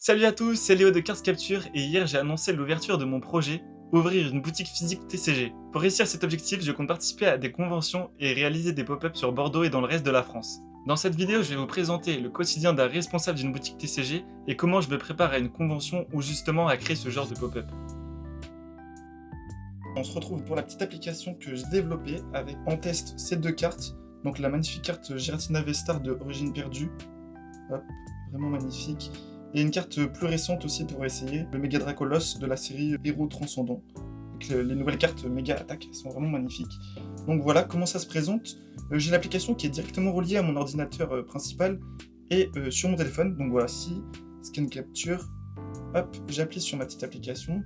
Salut à tous, c'est Léo de Cards Capture et hier j'ai annoncé l'ouverture de mon projet, ouvrir une boutique physique TCG. Pour réussir cet objectif, je compte participer à des conventions et réaliser des pop-ups sur Bordeaux et dans le reste de la France. Dans cette vidéo, je vais vous présenter le quotidien d'un responsable d'une boutique TCG et comment je me prépare à une convention ou justement à créer ce genre de pop-up. On se retrouve pour la petite application que j'ai développée avec en test ces deux cartes. Donc la magnifique carte Giratina Vestar de Origine Perdue. Hop, vraiment magnifique. Et une carte plus récente aussi pour essayer, le Méga Dracolos de la série Héros Transcendant. Donc les nouvelles cartes Méga Attaque sont vraiment magnifiques. Donc voilà comment ça se présente. J'ai l'application qui est directement reliée à mon ordinateur principal et sur mon téléphone. Donc voilà, si scan capture, hop, j'appuie sur ma petite application.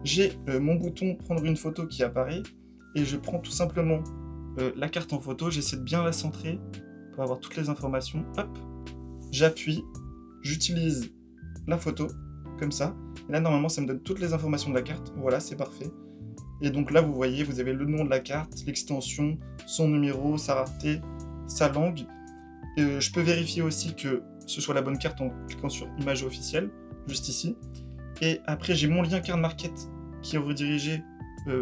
J'ai mon bouton prendre une photo qui apparaît et je prends tout simplement la carte en photo. J'essaie de bien la centrer pour avoir toutes les informations. Hop, j'appuie, j'utilise la photo, comme ça. Et là, normalement, ça me donne toutes les informations de la carte. Voilà, c'est parfait. Et donc là, vous voyez, vous avez le nom de la carte, l'extension, son numéro, sa rareté, sa langue. Je peux vérifier aussi que ce soit la bonne carte en cliquant sur Image officielle, juste ici. Et après, j'ai mon lien Card Market qui est redirigé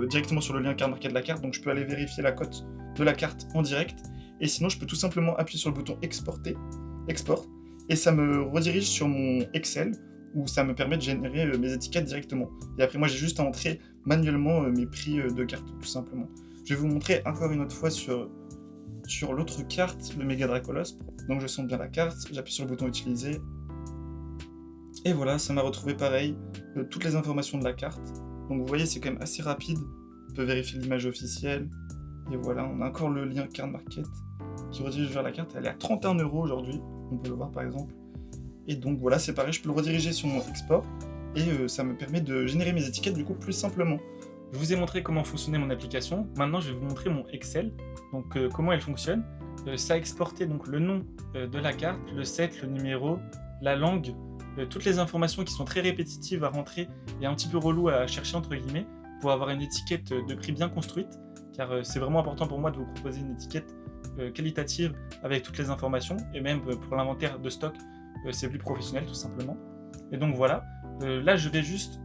directement sur le lien Card Market de la carte. Donc, je peux aller vérifier la cote de la carte en direct. Et sinon, je peux tout simplement appuyer sur le bouton Exporter, Export. Et ça me redirige sur mon Excel où ça me permet de générer mes étiquettes directement. Et après, moi, j'ai juste à entrer manuellement mes prix de cartes, tout simplement. Je vais vous montrer encore une autre fois sur l'autre carte, le Méga Dracolos. Donc, je sonde bien la carte, j'appuie sur le bouton Utiliser. Et voilà, ça m'a retrouvé pareil, toutes les informations de la carte. Donc, vous voyez, c'est quand même assez rapide. On peut vérifier l'image officielle. Et voilà, on a encore le lien Card Market qui redirige vers la carte. Elle est à 31 € aujourd'hui. On peut le voir par exemple. Et donc voilà, c'est pareil, je peux le rediriger sur mon export et ça me permet de générer mes étiquettes du coup plus simplement. Je vous ai montré comment fonctionnait mon application. Maintenant, je vais vous montrer mon Excel. Donc comment elle fonctionne. Ça a exporté donc le nom de la carte, le set, le numéro, la langue, toutes les informations qui sont très répétitives à rentrer et un petit peu relou à chercher entre guillemets pour avoir une étiquette de prix bien construite. Car c'est vraiment important pour moi de vous proposer une étiquette qualitative avec toutes les informations et même pour l'inventaire de stock c'est plus professionnel tout simplement. Et donc voilà, là je vais juste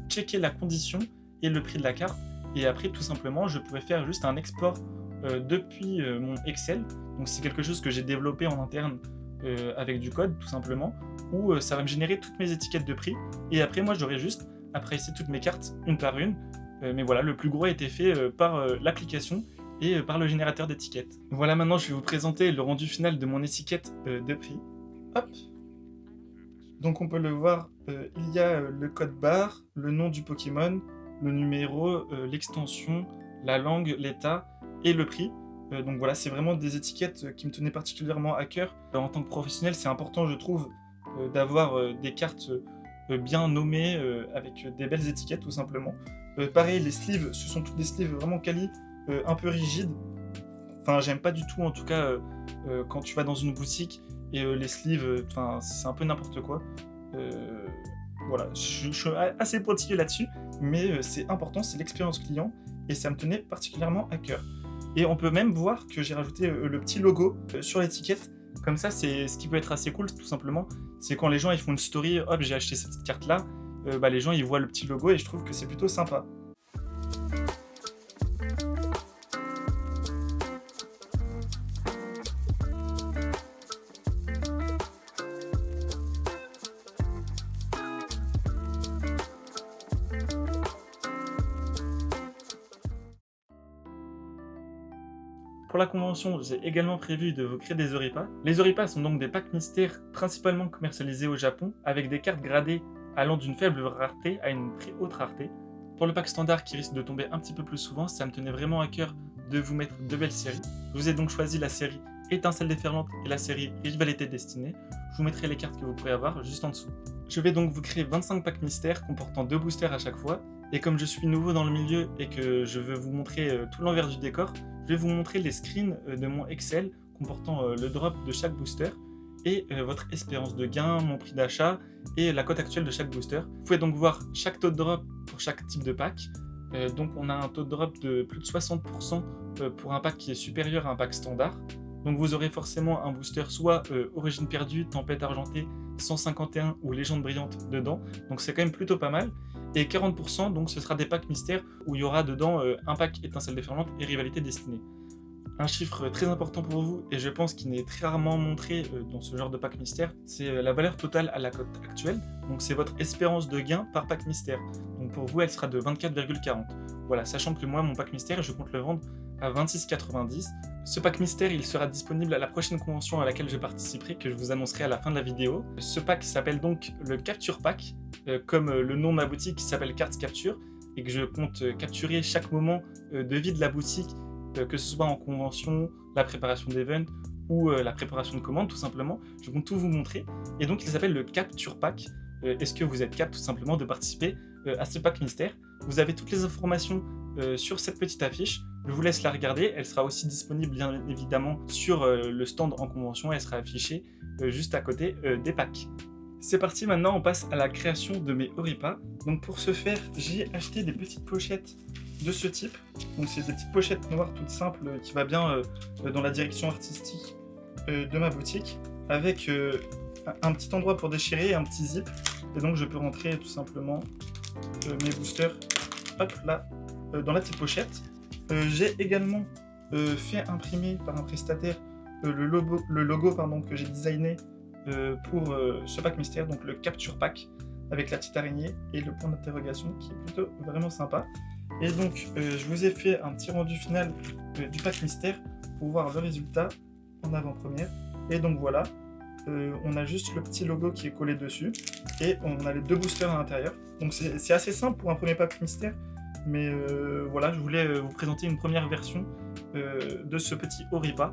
checker la condition et le prix de la carte et après tout simplement je pourrais faire juste un export depuis mon Excel. Donc c'est quelque chose que j'ai développé en interne avec du code tout simplement où ça va me générer toutes mes étiquettes de prix et après moi j'aurai juste à presser toutes mes cartes une par une. Mais voilà, le plus gros a été fait par l'application et par le générateur d'étiquettes. Voilà, maintenant je vais vous présenter le rendu final de mon étiquette de prix. Hop. Donc on peut le voir, il y a le code barre, le nom du Pokémon, le numéro, l'extension, la langue, l'état et le prix. Donc voilà, c'est vraiment des étiquettes qui me tenaient particulièrement à cœur. En tant que professionnel, c'est important, je trouve, d'avoir des cartes bien nommées avec des belles étiquettes tout simplement. Pareil, les sleeves, ce sont toutes des sleeves vraiment quali, un peu rigides. Enfin, j'aime pas du tout, en tout cas, quand tu vas dans une boutique et les sleeves, enfin, c'est un peu n'importe quoi. Voilà, je suis assez pointilleux là-dessus, mais c'est important, c'est l'expérience client et ça me tenait particulièrement à cœur. Et on peut même voir que j'ai rajouté le petit logo sur l'étiquette. Comme ça, c'est ce qui peut être assez cool, tout simplement. C'est quand les gens ils font une story, hop, j'ai acheté cette petite carte-là. Les gens ils voient le petit logo et je trouve que c'est plutôt sympa. Pour la convention, j'ai également prévu de vous créer des Oripas. Les Oripas sont donc des packs mystères principalement commercialisés au Japon avec des cartes gradées allant d'une faible rareté à une très haute rareté. Pour le pack standard qui risque de tomber un petit peu plus souvent, ça me tenait vraiment à cœur de vous mettre de belles séries. Je vous ai donc choisi la série Étincelle déferlante et la série Rivalité destinée. Je vous mettrai les cartes que vous pourrez avoir juste en dessous. Je vais donc vous créer 25 packs mystères comportant 2 boosters à chaque fois. Et comme je suis nouveau dans le milieu et que je veux vous montrer tout l'envers du décor, je vais vous montrer les screens de mon Excel comportant le drop de chaque booster et votre espérance de gain, mon prix d'achat et la cote actuelle de chaque booster. Vous pouvez donc voir chaque taux de drop pour chaque type de pack. Donc on a un taux de drop de plus de 60% pour un pack qui est supérieur à un pack standard. Donc vous aurez forcément un booster soit Origine Perdue, Tempête Argentée, 151 ou légende brillante dedans, donc c'est quand même plutôt pas mal. Et 40%, donc ce sera des packs mystères où il y aura dedans un pack étincelle déferlante et rivalité destinée. Un chiffre très important pour vous, et je pense qu'il n'est très rarement montré dans ce genre de pack mystère, c'est la valeur totale à la cote actuelle. Donc c'est votre espérance de gain par pack mystère. Donc pour vous, elle sera de 24,40. Voilà, sachant que moi, mon pack mystère, je compte le vendre à 26,90. Ce pack mystère, il sera disponible à la prochaine convention à laquelle je participerai, que je vous annoncerai à la fin de la vidéo. Ce pack s'appelle donc le Capture Pack, comme le nom de ma boutique qui s'appelle Cards Capture, et que je compte capturer chaque moment de vie de la boutique, que ce soit en convention, la préparation d'event ou la préparation de commandes tout simplement. Je compte tout vous montrer. Et donc il s'appelle le Capture Pack. Est-ce que vous êtes capable tout simplement de participer à ce pack mystère? Vous avez toutes les informations sur cette petite affiche. Je vous laisse la regarder. Elle sera aussi disponible bien évidemment sur le stand en convention. Elle sera affichée juste à côté des packs. C'est parti, maintenant on passe à la création de mes Oripa. Donc pour ce faire, j'ai acheté des petites pochettes de ce type. Donc c'est des petites pochettes noires toutes simples qui va bien dans la direction artistique de ma boutique, avec un petit endroit pour déchirer et un petit zip. Et donc je peux rentrer tout simplement mes boosters, hop là, dans la petite pochette. J'ai également fait imprimer par un prestataire le logo que j'ai designé pour ce pack mystère, donc le Capture Pack, avec la petite araignée et le point d'interrogation qui est plutôt vraiment sympa. Et donc je vous ai fait un petit rendu final du pack mystère pour voir le résultat en avant-première. Et donc voilà, on a juste le petit logo qui est collé dessus et on a les deux boosters à l'intérieur. Donc c'est assez simple pour un premier pack mystère, mais voilà, je voulais vous présenter une première version de ce petit Oripa.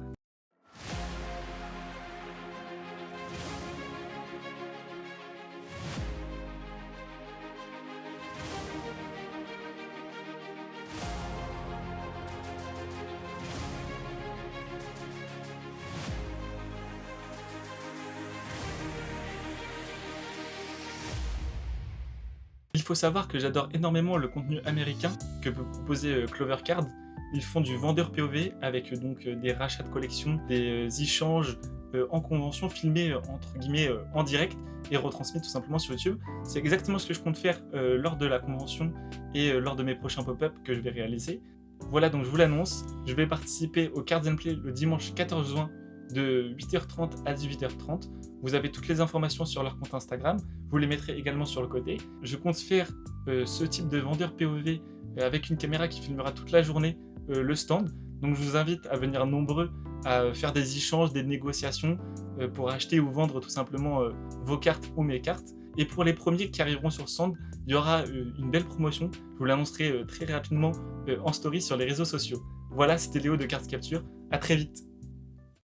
Il faut savoir que j'adore énormément le contenu américain que peut proposer Clover Card. Ils font du vendeur POV avec donc des rachats de collections, des échanges en convention filmés entre guillemets en direct et retransmis tout simplement sur YouTube. C'est exactement ce que je compte faire lors de la convention et lors de mes prochains pop-up que je vais réaliser. Voilà, donc je vous l'annonce, je vais participer au Cards and Play le dimanche 14 juin de 8h30 à 18h30. Vous avez toutes les informations sur leur compte Instagram, vous les mettrez également sur le côté. Je compte faire ce type de vendeur POV avec une caméra qui filmera toute la journée le stand. Donc je vous invite à venir nombreux à faire des échanges, des négociations pour acheter ou vendre tout simplement vos cartes ou mes cartes. Et pour les premiers qui arriveront sur le stand, il y aura une belle promotion. Je vous l'annoncerai très rapidement en story sur les réseaux sociaux. Voilà, c'était Léo de Cards Capture. À très vite.